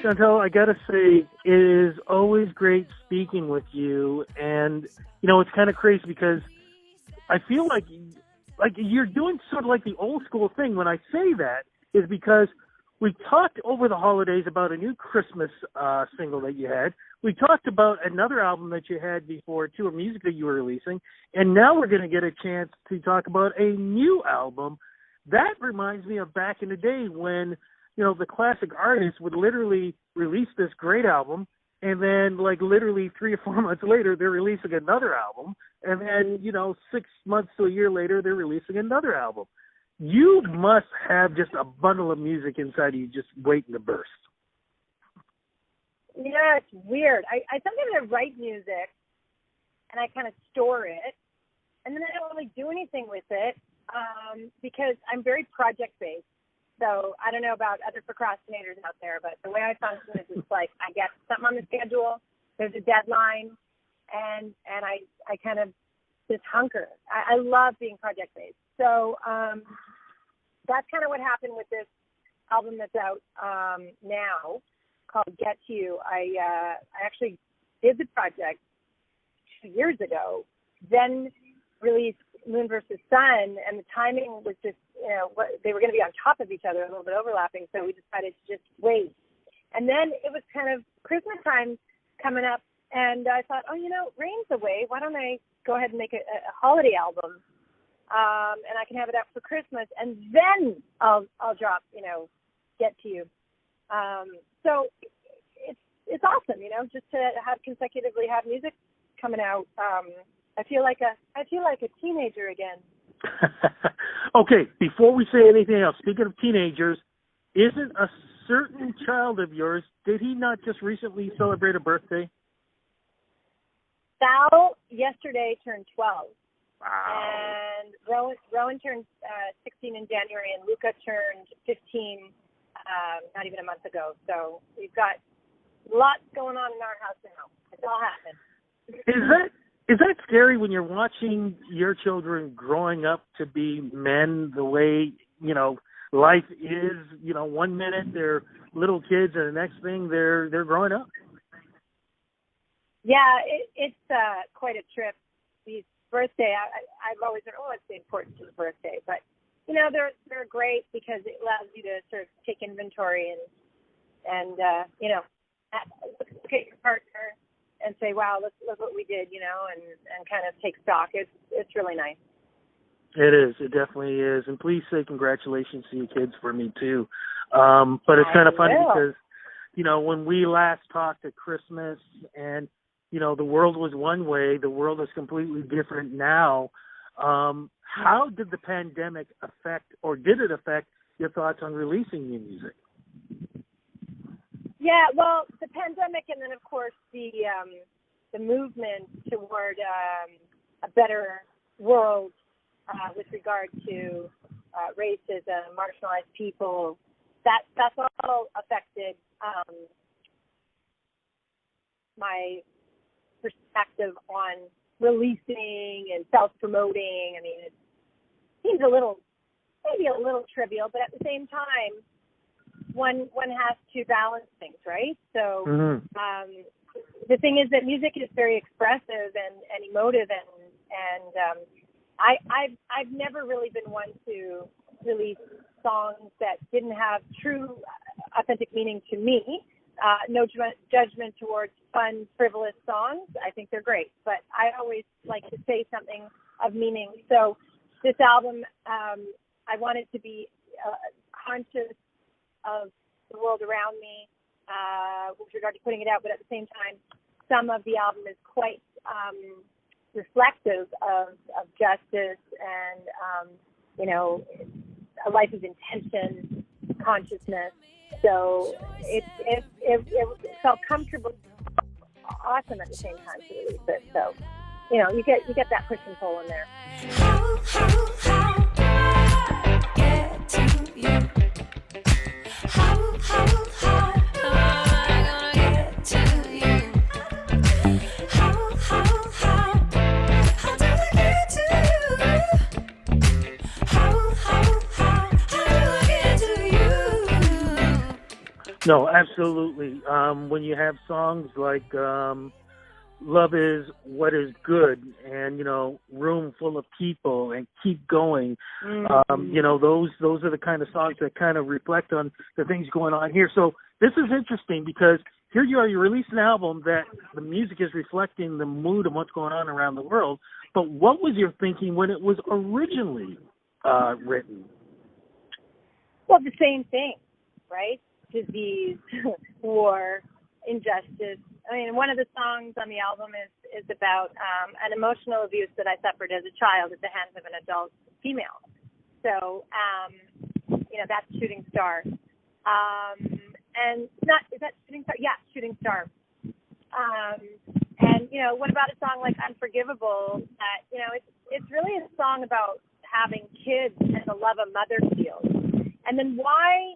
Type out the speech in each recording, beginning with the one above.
Chantal, I gotta say, it is always great speaking with you, and it's kind of crazy because I feel like you're doing sort of like the old school thing. When I say that, is because we talked over the holidays about a new Christmas single that you had. We talked about another album that you had before, too, a music that you were releasing, and now we're going to get a chance to talk about a new album. That reminds me of back in the day when the classic artists would literally release this great album, and then literally 3 or 4 months later, they're releasing another album, and then 6 months to a year later, they're releasing another album. You must have just a bundle of music inside of you just waiting to burst. Yeah, it's weird. I sometimes write music, and I kind of store it, and then I don't really do anything with it because I'm very project-based. So I don't know about other procrastinators out there, but the way I function is it's like I get something on the schedule, there's a deadline, and I kind of just hunker. I love being project-based. So that's kind of what happened with this album that's out now called Get To You. I actually did the project 2 years ago, then released Moon versus Sun, and the timing was just, they were going to be on top of each other, a little bit overlapping, so we decided to just wait. And then it was kind of Christmas time coming up, and I thought, rain's away. Why don't I go ahead and make a holiday album, and I can have it out for Christmas, and then I'll drop, Get To You. So it's awesome, just to have consecutively have music coming out. I feel like a teenager again. Okay, before we say anything else, speaking of teenagers, isn't a certain child of yours, did he not just recently celebrate a birthday? Sal yesterday turned 12. Wow. And Rowan turned 16 in January, and Luca turned 15 not even a month ago. So we've got lots going on in our house now. It's all happening. Is that scary when you're watching your children growing up to be men the way, life is, 1 minute they're little kids and the next thing they're growing up? Yeah, it's quite a trip. These birthday, I've always said, it's the importance of the birthday, but they're great because it allows you to sort of take inventory and look at your partner and say, wow, look what we did, and kind of take stock. It's really nice. It is. It definitely is. And please say congratulations to your kids for me, too. But it's kind of funny because, when we last talked at Christmas and, the world was one way, the world is completely different now. How did the pandemic affect, or did it affect, your thoughts on releasing new music? Yeah, well, the pandemic, and then of course the movement toward a better world with regard to racism, marginalized people. That's all affected my perspective on releasing and self-promoting. I mean, it seems maybe a little trivial, but at the same time, one has to balance things, right? So the thing is that music is very expressive and emotive, and I've never really been one to release songs that didn't have true, authentic meaning to me. No judgment towards fun, frivolous songs. I think they're great, but I always like to say something of meaning. So this album, I wanted to be conscious of the world around me with regard to putting it out, but at the same time, some of the album is quite reflective of justice and, a life of intention, consciousness. So it felt comfortable, awesome at the same time to release it. So, you get that push and pull in there. How get to you? How I gonna get to you? How do I get to you? How do I get to you? No, absolutely. When you have songs like "Love Is What Is Good" and "Room Full of People" and "Keep Going," those are the kind of songs that kind of reflect on the things going on here. So this is interesting because here you are, you release an album that the music is reflecting the mood of what's going on around the world. But what was your thinking when it was originally written? Well, the same thing, right? Disease, war, injustice. I mean, one of the songs on the album is about an emotional abuse that I suffered as a child at the hands of an adult female. So, that's Shooting Star. And is that Shooting Star? Yeah, Shooting Star. And what about a song like Unforgivable? That it's really a song about having kids and the love a mother feels. And then why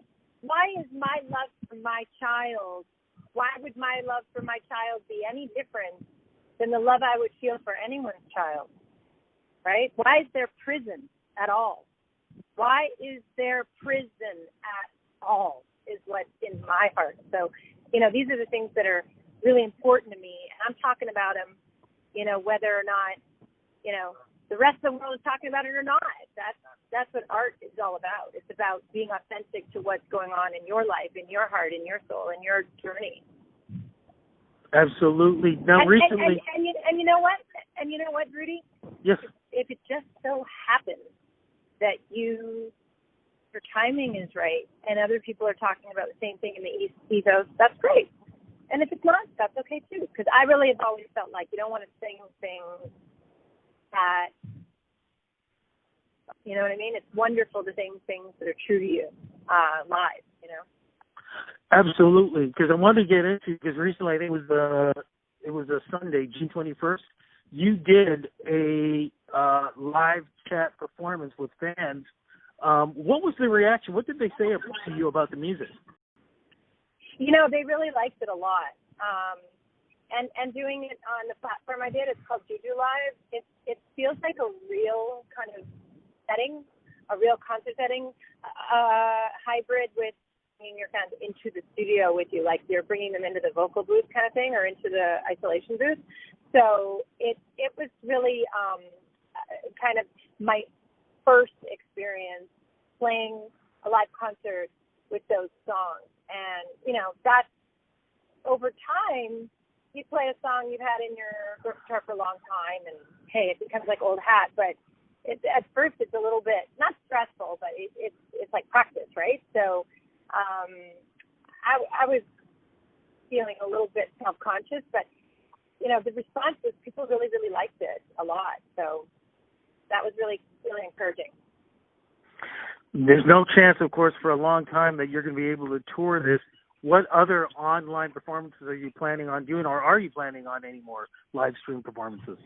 is my love for my child? Why would my love for my child be any different than the love I would feel for anyone's child? Right? Why is there prison at all? Why is there prison at all? Is what's in my heart. So, these are the things that are really important to me, and I'm talking about them, whether or not, the rest of the world is talking about it or not. That's what art is all about. It's about being authentic to what's going on in your life, in your heart, in your soul, in your journey. Absolutely. Now, recently, and you know what? And you know what, Rudy? Yes. If it just so happens that your timing is right and other people are talking about the same thing in the East ethos, that's great. And if it's not, that's okay too. Because I really have always felt like you don't want to sing things that, you know what I mean? It's wonderful to sing things that are true to you live, Absolutely. Because I wanted to get into, because recently I think it was a Sunday, June 21st, you did a live chat performance with fans. What was the reaction? What did they say to you about the music? They really liked it a lot. And doing it on the platform I did, it's called Juju Live. It feels like a real kind of setting, a real concert setting, hybrid with bringing your fans into the studio with you, like you're bringing them into the vocal booth kind of thing or into the isolation booth. So it was really kind of my first experience playing a live concert with those songs. And, that's over time, you play a song you've had in your repertoire for a long time, and, hey, it becomes like old hat. But at first it's a little bit, not stressful, but it's like practice, right? So I was feeling a little bit self-conscious, but, the response was people really, really liked it a lot. So that was really, really encouraging. There's no chance, of course, for a long time that you're going to be able to tour this. What other online performances are you planning on doing, or are you planning on any more live stream performances?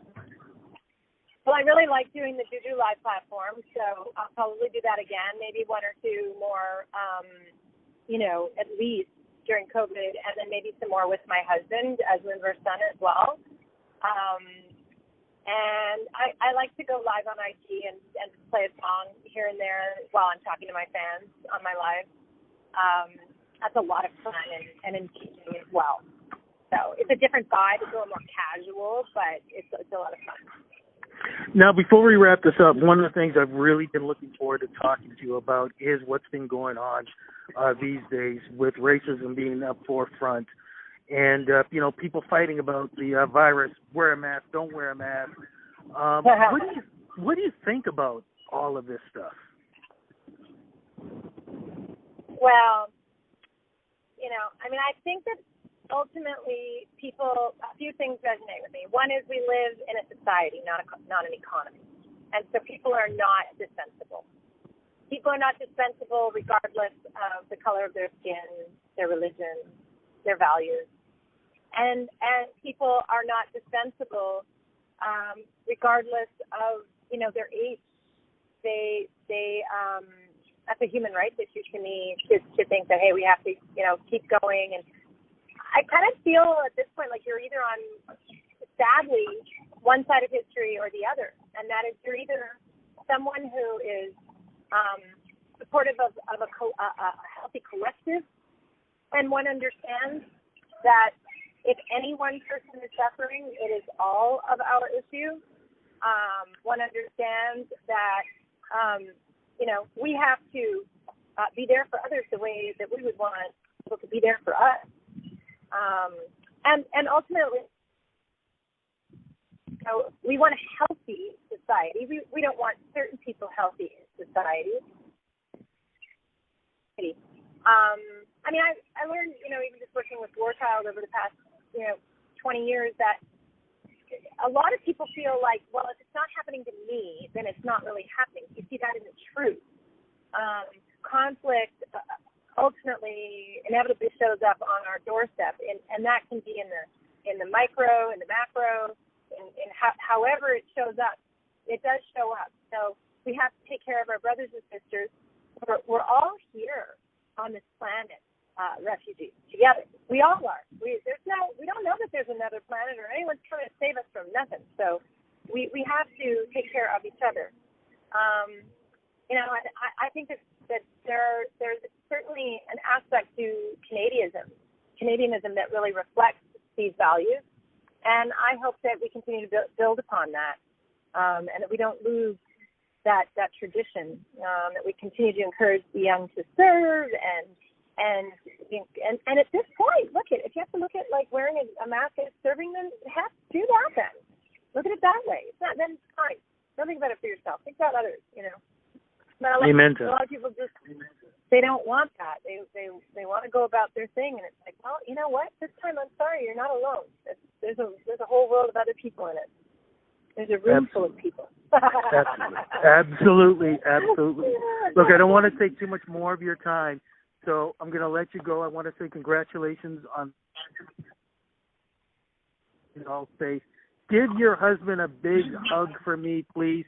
Well, I really like doing the Juju Live platform, so I'll probably do that again, maybe one or two more, at least during COVID, and then maybe some more with my husband as Linver's son as well. And I like to go live on IG and just play a song here and there while I'm talking to my fans on my live. That's a lot of fun and engaging as well. So it's a different vibe. It's a little more casual, but it's a lot of fun. Now, before we wrap this up, one of the things I've really been looking forward to talking to you about is what's been going on these days with racism being up forefront. And, people fighting about the virus, wear a mask, don't wear a mask. What do you think about all of this stuff? Well, I think that ultimately a few things resonate with me. One is we live in a society, not an economy. And so people are not dispensable. People are not dispensable regardless of the color of their skin, their religion, their values. And people are not dispensable regardless of, their age. They that's a human rights issue to me to think that, hey, we have to, keep going. And I kind of feel at this point like you're either on, sadly, one side of history or the other. And that is you're either someone who is supportive of a healthy collective and one understands that if any one person is suffering, it is all of our issue. One understands that, we have to be there for others the way that we would want people to be there for us. And ultimately, we want a healthy society. We don't want certain people healthy in society. I learned, even just working with War Child over the past, 20 years, that a lot of people feel like, well, if it's not happening to me, then it's not really happening. You see, that isn't true. Conflict ultimately inevitably shows up on our doorstep, and that can be in the micro, in the macro, in however it shows up. It does show up. So we have to take care of our brothers and sisters. We're all here on this planet, refugees together. We all are. We don't know that there's another planet or anyone's trying to save us from nothing. So we have to take care of each other. I think that there's certainly an aspect to Canadianism that really reflects these values, and I hope that we continue to build upon that, and that we don't lose that tradition. That we continue to encourage the young to serve, and at this point, if you have to look at like wearing a mask and serving them, have to do that then. Look at it that way. It's not, then it's fine. Don't think about it for yourself. Think about others. But a lot of people they don't want that. They want to go about their thing, and it's like, well, you know what? This time, I'm sorry, you're not alone. There's a whole world of other people in it. There's a room full of people. Absolutely. Look, I don't want to take too much more of your time, so I'm going to let you go. I want to say congratulations on all safe. Give your husband a big hug for me, please.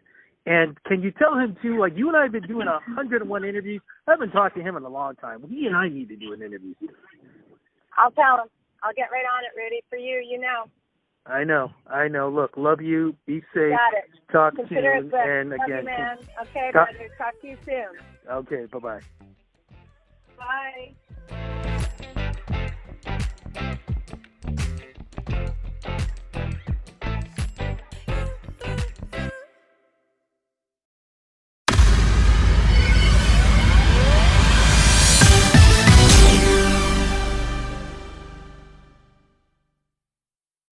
And can you tell him, too, like you and I have been doing 101 interviews. I haven't talked to him in a long time. He and I need to do an interview. I'll tell him. I'll get right on it, Rudy. For you, I know. Look, love you. Be safe. Got it. Talk Consider soon. It and love again, you, man. Okay, brother. Talk to you soon. Okay, bye-bye. Bye.